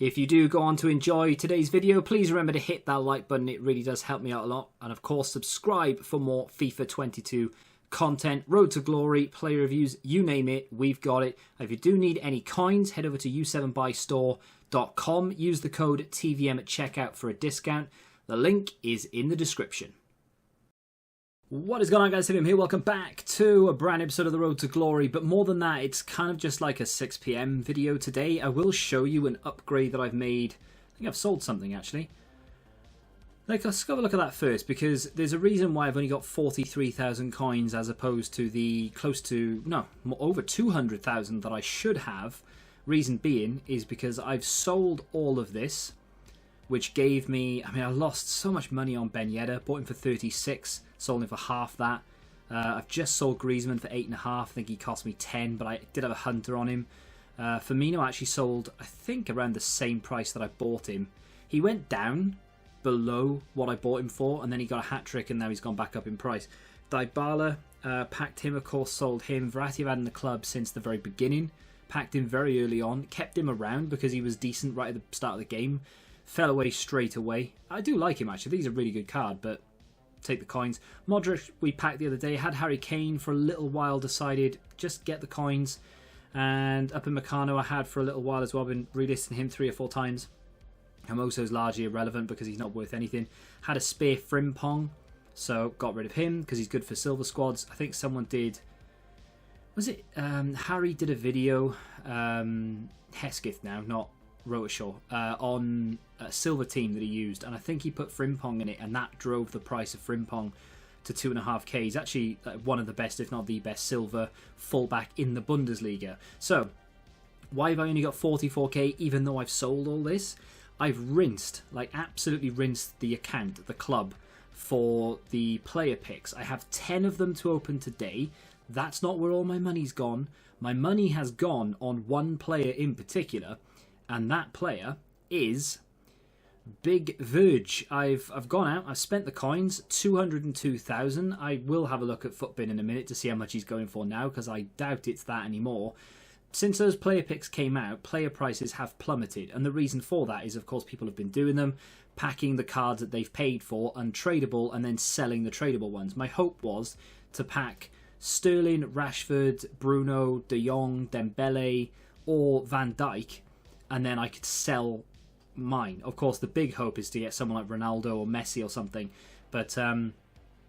If you do go on to enjoy today's video, please remember to hit that like button. It really does help me out a lot. And of course, subscribe for more FIFA 22 content, Road to Glory, play reviews, you name it, we've got it. If you do need any coins, head over to u7buystore.com. Use the code TVM at checkout for a discount. The link is in the description. What is going on, guys? TVM here. Welcome back to a brand new episode of the Road to Glory. But more than that, it's kind of just like a 6 PM video today. I will show you an upgrade that I've made. I think I've sold something, actually. Let's have a look at that first, because there's a reason why I've only got 43,000 coins as opposed to the close to, no, over 200,000 that I should have. Reason being is because I've sold all of this, which gave me, I lost so much money on Ben Yedder. Bought him for 36, sold him for half that. I've just sold Griezmann for 8.5. I think he cost me 10, but I did have a hunter on him. Firmino actually sold, I think, around the same price that I bought him. He went down below what I bought him for, and then he got a hat-trick, and now he's gone back up in price. Dybala, packed him, of course, sold him. Verratti I've had in the club since the very beginning. Packed him very early on, kept him around because he was decent right at the start of the game. Fell away straight away. I do like him, actually. I think he's a really good card, but take the coins. Modric, we packed the other day. Had Harry Kane for a little while, decided just get the coins. And up in Meccano I had for a little while as well. I've been relisting him 3 or 4 times. Hermoso's largely irrelevant because he's not worth anything. Had a spare Frimpong, so got rid of him because he's good for silver squads. I think someone did... Was it... Harry did a video, Hesketh now, not Rotashaw, on a silver team that he used, and I think he put Frimpong in it, and that drove the price of Frimpong to 2.5k. He's actually one of the best, if not the best, silver fullback in the Bundesliga. So, why have I only got 44k even though I've sold all this? I've rinsed, like absolutely rinsed the account, the club, for the player picks. I have 10 of them to open today. That's not where all my money's gone. My money has gone on one player in particular, and that player is Big Verge. I've gone out, I've spent the coins, 202,000. I will have a look at Footbin in a minute to see how much he's going for now, because I doubt it's that anymore. Since those player picks came out, player prices have plummeted, and the reason for that is, of course, people have been doing them, packing the cards that they've paid for, untradeable, and then selling the tradable ones. My hope was to pack Sterling, Rashford, Bruno, De Jong, Dembele, or Van Dijk, and then I could sell mine. Of course, the big hope is to get someone like Ronaldo or Messi or something, but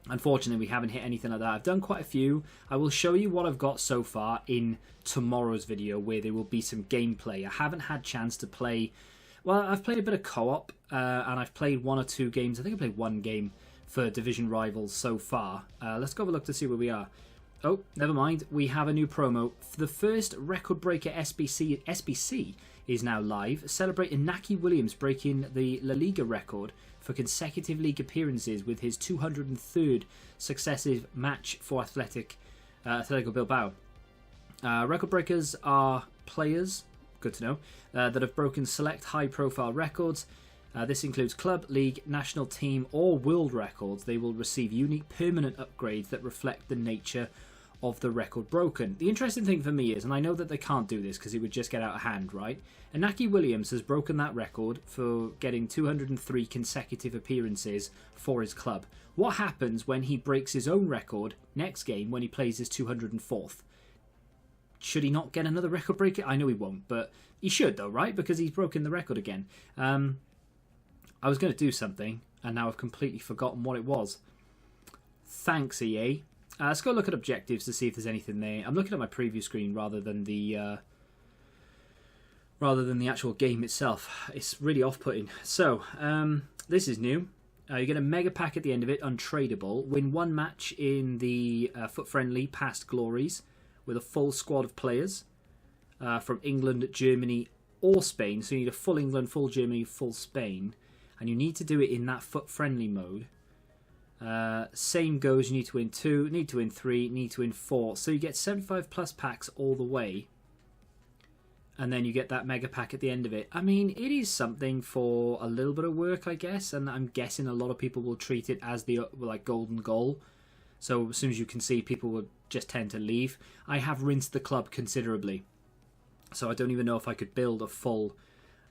unfortunately, we haven't hit anything like that. I've done quite a few. I will show you what I've got so far in tomorrow's video, where there will be some gameplay. I haven't had chance to play... Well, I've played a bit of co-op, and I've played 1 or 2 games. I think I played 1 game for Division Rivals so far. Let's go have a look to see where we are. Oh, never mind. We have a new promo. The first record breaker SBC is now live. Celebrate Inaki Williams breaking the La Liga record for consecutive league appearances with his 203rd successive match for Atletico Bilbao. Record breakers are players, good to know, that have broken select high-profile records. This includes club, league, national team, or world records. They will receive unique permanent upgrades that reflect the nature of the record broken. The interesting thing for me is, and I know that they can't do this because it would just get out of hand, right? Inaki Williams has broken that record for getting 203 consecutive appearances for his club. What happens when he breaks his own record next game when he plays his 204th? Should he not get another record breaker? I know he won't, but he should though, right? Because he's broken the record again. I was going to do something, and now I've completely forgotten what it was. Thanks, EA. Let's go look at objectives to see if there's anything there. I'm looking at my preview screen rather than the actual game itself. It's really off-putting. So, this is new. You get a mega pack at the end of it, untradeable. Win 1 match in the foot-friendly past glories with a full squad of players from England, Germany, or Spain. So you need a full England, full Germany, full Spain, and you need to do it in that foot-friendly mode. Same goes, you need to win 2, need to win 3, need to win 4. So you get 75 plus packs all the way. And then you get that mega pack at the end of it. I mean, it is something for a little bit of work, I guess. And I'm guessing a lot of people will treat it as the like golden goal. So as soon as you can see, people will just tend to leave. I have rinsed the club considerably. So I don't even know if I could build a full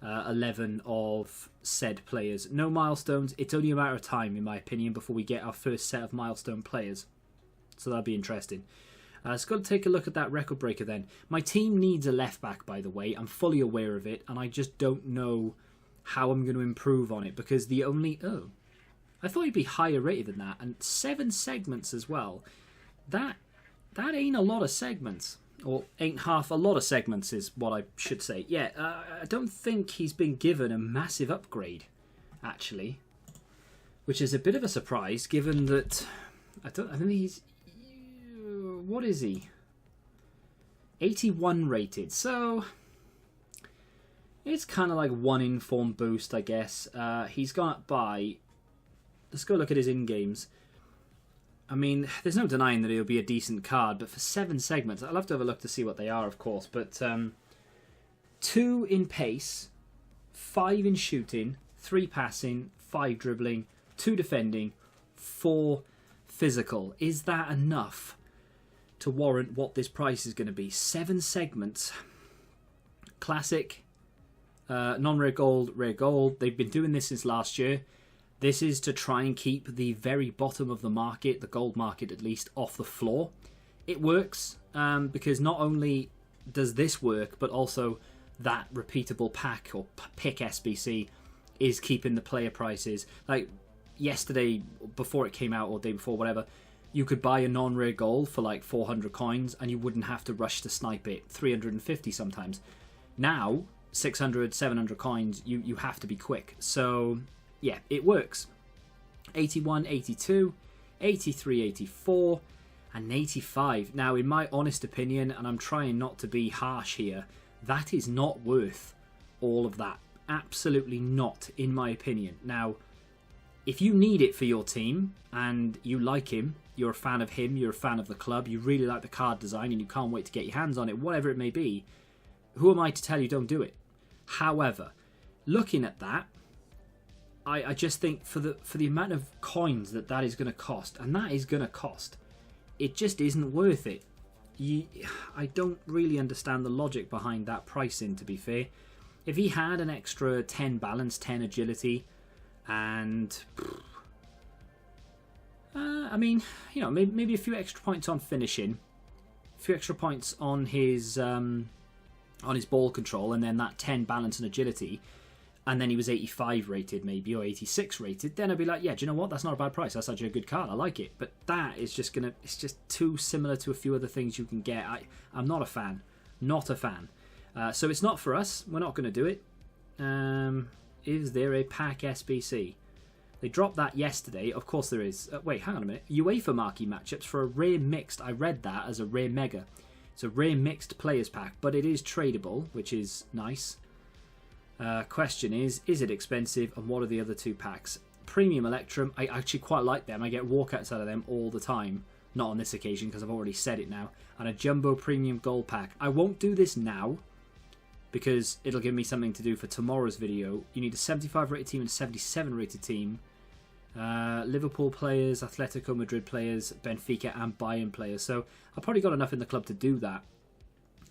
11 of said players. No milestones. It's only a matter of time, in my opinion, before we get our first set of milestone players. So that'll be interesting. So got to take a look at that record breaker then. My team needs a left back, by the way. I'm fully aware of it, and I just don't know how I'm going to improve on it, because the only... Oh, I thought he'd be higher rated than that. And 7 segments as well. That ain't a lot of segments. Or ain't half a lot of segments is what I should say. Yeah, I don't think he's been given a massive upgrade, actually. Which is a bit of a surprise, given that... I think he's... What is he? 81 rated. So... It's kind of like 1 inform boost, I guess. He's gone up by... Let's go look at his in-games. I mean, there's no denying that he'll be a decent card, but for 7 segments, I'll have to have a look to see what they are, of course. But 2 in pace, 5 in shooting, 3 passing, 5 dribbling, 2 defending, 4 physical. Is that enough to warrant what this price is going to be? 7 segments. Classic, non-rare gold, rare gold. They've been doing this since last year. This is to try and keep the very bottom of the market, the gold market at least, off the floor. It works because not only does this work, but also that repeatable pack or pick SBC is keeping the player prices. Like yesterday, before it came out, or day before, whatever, you could buy a non-rare gold for like 400 coins and you wouldn't have to rush to snipe it, 350 sometimes. Now, 600, 700 coins, you have to be quick. So... yeah, it works. 81, 82, 83, 84, and 85. Now, in my honest opinion, and I'm trying not to be harsh here, that is not worth all of that. Absolutely not, in my opinion. Now, if you need it for your team, and you like him, you're a fan of him, you're a fan of the club, you really like the card design, and you can't wait to get your hands on it, whatever it may be, who am I to tell you don't do it? However, looking at that, I just think for the amount of coins that is going to cost, and that is going to cost, it just isn't worth it. I don't really understand the logic behind that pricing, to be fair. If he had an extra 10 balance, 10 agility, and... I mean, you know, maybe a few extra points on finishing, a few extra points on his ball control, and then that 10 balance and agility... and then he was 85 rated maybe, or 86 rated, then I'd be like, yeah, do you know what? That's not a bad price. That's actually a good card. I like it. But that is just going to... it's just too similar to a few other things you can get. I'm not a fan. Not a fan. So it's not for us. We're not going to do it. Is there a pack SBC? They dropped that yesterday. Of course there is. Wait, hang on a minute. UEFA marquee matchups for a rare mixed. I read that as a rare mega. It's a rare mixed players pack, but it is tradable, which is nice. Question is it expensive, and what are the other 2 packs? Premium Electrum, I actually quite like them. I get walkouts out of them all the time. Not on this occasion, because I've already said it now. And a Jumbo Premium Gold pack. I won't do this now, because it'll give me something to do for tomorrow's video. You need a 75 rated team and a 77 rated team. Liverpool players, Atletico Madrid players, Benfica and Bayern players. So I've probably got enough in the club to do that.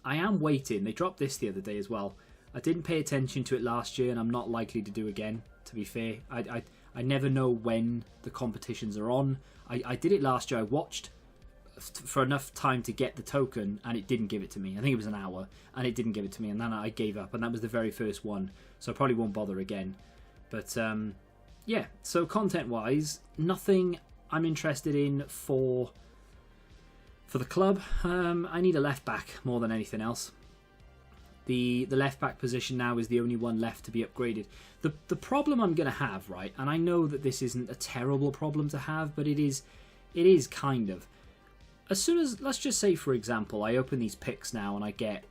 I am waiting. They dropped this the other day as well. I didn't pay attention to it last year, and I'm not likely to do again, to be fair. I never know when the competitions are on. I did it last year. I watched for enough time to get the token, and it didn't give it to me. I think it was an hour, and it didn't give it to me, and then I gave up, and that was the very first one. So I probably won't bother again. But, yeah, so content-wise, nothing I'm interested in for the club. I need a left-back more than anything else. The left back position now is the only one left to be upgraded. The problem I'm going to have, right, and I know that this isn't a terrible problem to have, but it is kind of. As soon as, let's just say, for example, I open these picks now and I get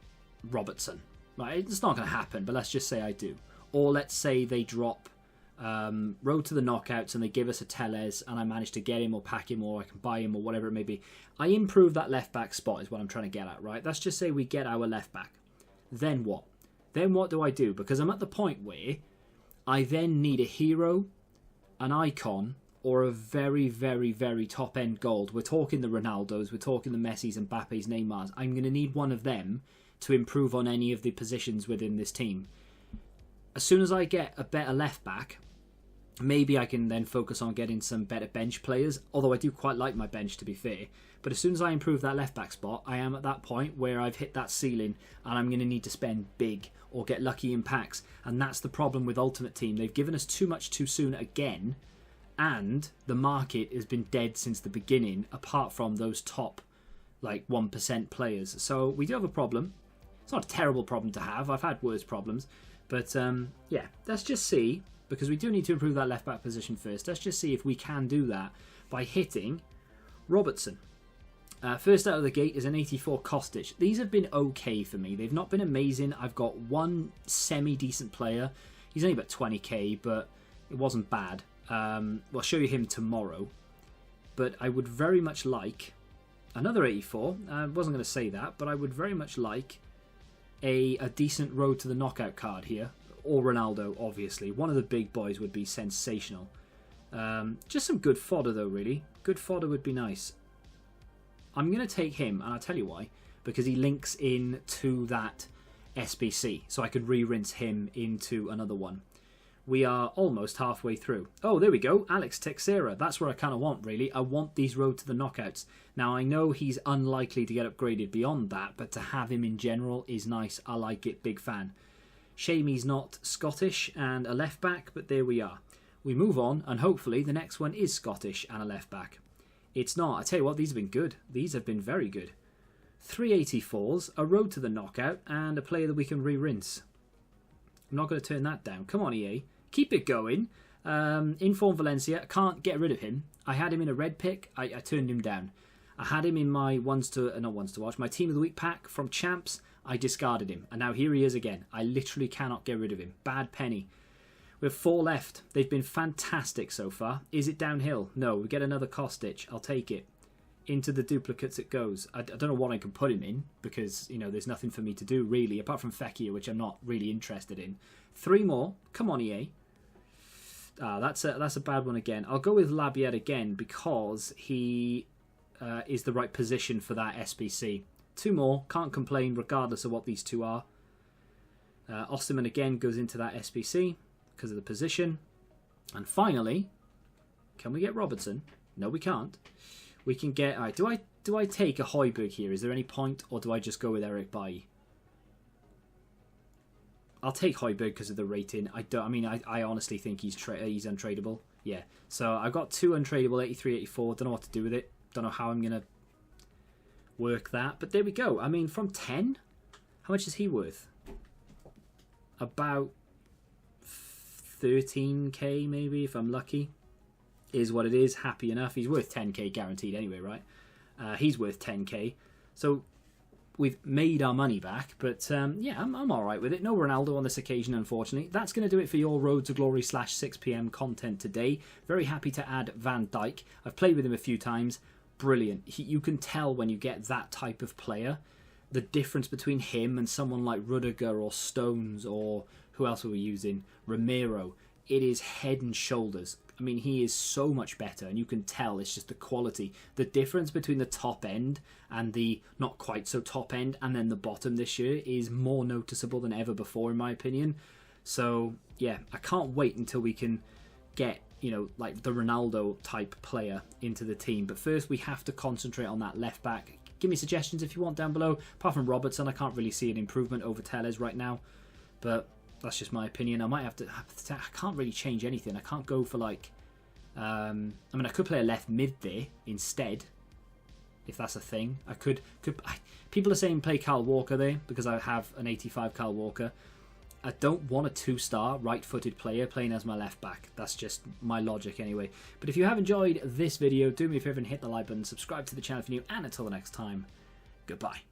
Robertson. Right, it's not going to happen, but let's just say I do. Or let's say they drop Road to the Knockouts and they give us a Tellez and I manage to get him or pack him or I can buy him or whatever it may be. I improve that left back spot is what I'm trying to get at, right? Let's just say we get our left back. Then what? Then what do I do? Because I'm at the point where I then need a hero, an icon, or a very, very, very top-end gold. We're talking the Ronaldos, we're talking the Messis, Mbappes, Neymars. I'm going to need one of them to improve on any of the positions within this team. as soon as I get a better left back, maybe I can then focus on getting some better bench players, although I do quite like my bench, to be fair. But as soon as I improve that left back spot, I am at that point where I've hit that ceiling and I'm going to need to spend big or get lucky in packs. And that's the problem with Ultimate Team. They've given us too much too soon again, and the market has been dead since the beginning, apart from those top like 1% players. So we do have a problem. It's not a terrible problem to have. I've had worse problems. But yeah, let's just see, because we do need to improve that left back position first. Let's just see if we can do that by hitting Robertson. First out of the gate is an 84 Kostic. These have been okay for me. They've not been amazing. I've got one semi-decent player. He's only about 20k, but it wasn't bad. I'll show you him tomorrow. But I would very much like another 84. I wasn't going to say that, but I would very much like a decent road to the knockout card here. Or Ronaldo, obviously. One of the big boys would be sensational. Just some good fodder, though, really. Good fodder would be nice. I'm going to take him, and I'll tell you why. Because he links in to that SBC. So I could re-rinse him into another one. We are almost halfway through. Oh, there we go. Alex Teixeira. That's where I kind of want, really. I want these road to the knockouts. Now, I know he's unlikely to get upgraded beyond that, but to have him in general is nice. I like it. Big fan. Shame he's not Scottish and a left back, but there we are. We move on, and hopefully the next one is Scottish and a left back. It's not. I tell you what, these have been good. These have been very good. 384s, a road to the knockout, and a player that we can re-rinse. I'm not going to turn that down. Come on, EA. Keep it going. Inform Valencia. Can't get rid of him. I had him in a red pick. I turned him down. I had him in my not ones to watch, my Team of the Week pack from Champs. I discarded him. And now here he is again. I literally cannot get rid of him. Bad penny. We have 4 left. They've been fantastic so far. Is it downhill? No. We get another Kostic. I'll take it. Into the duplicates it goes. I don't know what I can put him in, because, you know, there's nothing for me to do, really, apart from Fekir, which I'm not really interested in. 3 more. Come on, EA. That's a bad one again. I'll go with Labiat again, because he is the right position for that SBC. 2 more. Can't complain, regardless of what these 2 are. Osterman again goes into that SBC because of the position. And finally, can we get Robertson? No, we can't. We can get... All right, do I take a Højbjerg here? Is there any point, or do I just go with Eric Bailly? I'll take Højbjerg because of the rating. I honestly think he's untradeable. Yeah. So I've got 2 untradeable, 83, 84. Don't know what to do with it. Don't know how I'm going to work that. But there we go. I mean, from 10, how much is he worth? About 13k maybe, if I'm lucky. Is what it is. Happy enough. He's worth 10k guaranteed anyway, right? He's worth 10k. So we've made our money back, but yeah, I'm all right with it. No Ronaldo on this occasion, unfortunately. That's going to do it for your Road to Glory / 6pm content today. Very happy to add Van Dijk. I've played with him a few times. Brilliant. You can tell when you get that type of player, the difference between him and someone like Rudiger or Stones, or who else were we using? Romero. It is head and shoulders. I mean, he is so much better, and you can tell it's just the quality. The difference between the top end and the not quite so top end and then the bottom this year is more noticeable than ever before, in my opinion. So, yeah, I can't wait until we can get, you know, like the Ronaldo type player into the team. But first, we have to concentrate on that left back. Give me suggestions if you want down below. Apart from Robertson, I can't really see an improvement over Telles right now. But that's just my opinion. I might have to... I can't really change anything. I can't go for like... I mean, I could play a left mid there instead, if that's a thing. People are saying play Kyle Walker there, because I have an 85 Kyle Walker. I don't want a 2-star right-footed player playing as my left back. That's just my logic anyway. But if you have enjoyed this video, do me a favour and hit the like button, subscribe to the channel if you're new, and until the next time, goodbye.